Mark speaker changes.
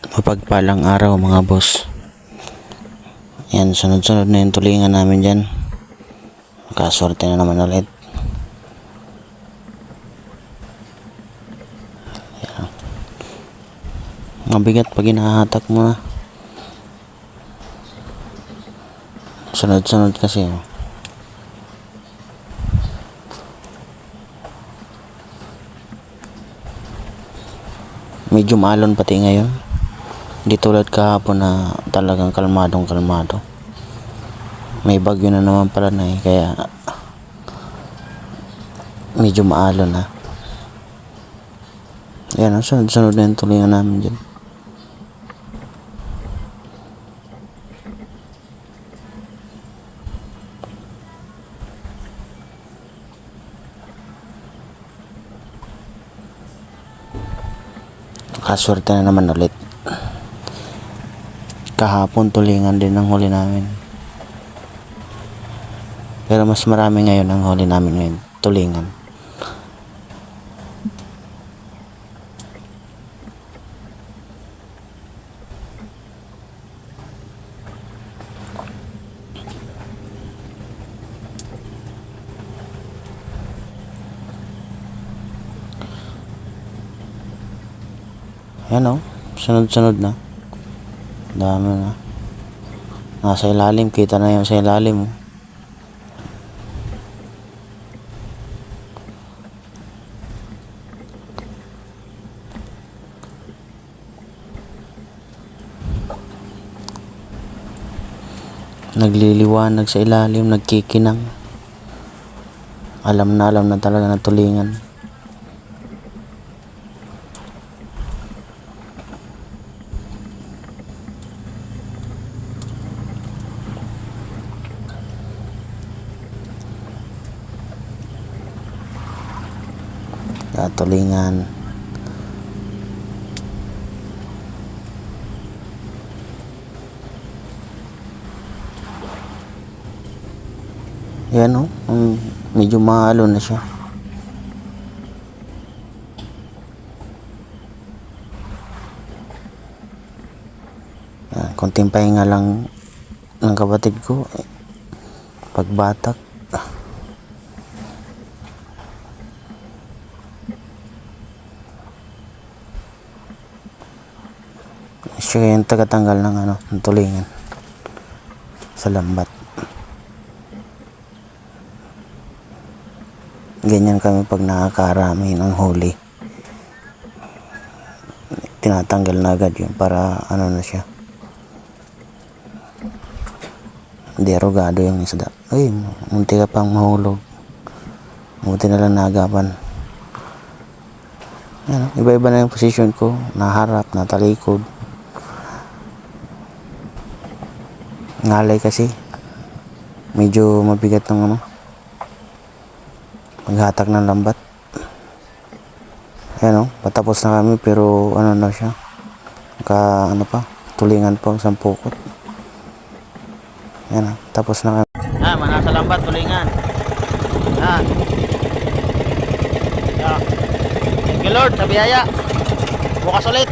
Speaker 1: Mapagpalang araw mga boss. Yan, sunod-sunod na yung tulingan namin dyan. Kaswerte na naman ulit. Yan. Mabigat pag hinahatak mo na. Sunod-sunod kasi. Medyo maalon pati ngayon. Hindi tulad kahapon na talagang kalmadong kalmado. May bagyo na naman pala na kaya medyo maalon na. Yan, sunod-sunod na yung tulingan namin dyan. Kaswerte na naman ulit. Kahapon tulingan din ang huli namin. Pero mas marami ngayon ang huli namin ngayon. Tulingan. Yan o. Sunod-sunod na. Dami na. Nasa ilalim. Kita na yung sa ilalim. Nagliliwanag sa ilalim. Nagkikinang. Alam na talaga na tulingan. Tulingan. Yan o. Medyo mahalo na siya. Yan, konting pahinga lang ng kapatid ko. Pagbatak. Siya yung tagatanggal ng tulingan sa lambat. Ganyan kami pag nakakarami ng huli. Tinatanggal na agad yun para na siya. Derogado yung isda. Ay, munti ka pang mahulog. Buti na lang naagapan. Yan, iba-iba na yung position ko. Naharap, natalikod. Ngalay kasi. Medyo mabigat ng paghatak ng lambat. Ayan o, patapos na kami pero na siya. Tulingan pa ang sampukot. Ayan o, tapos na kami. Manasa lambat, tulingan. Ayan. Thank you Lord, sa biyaya. Bukas ulit.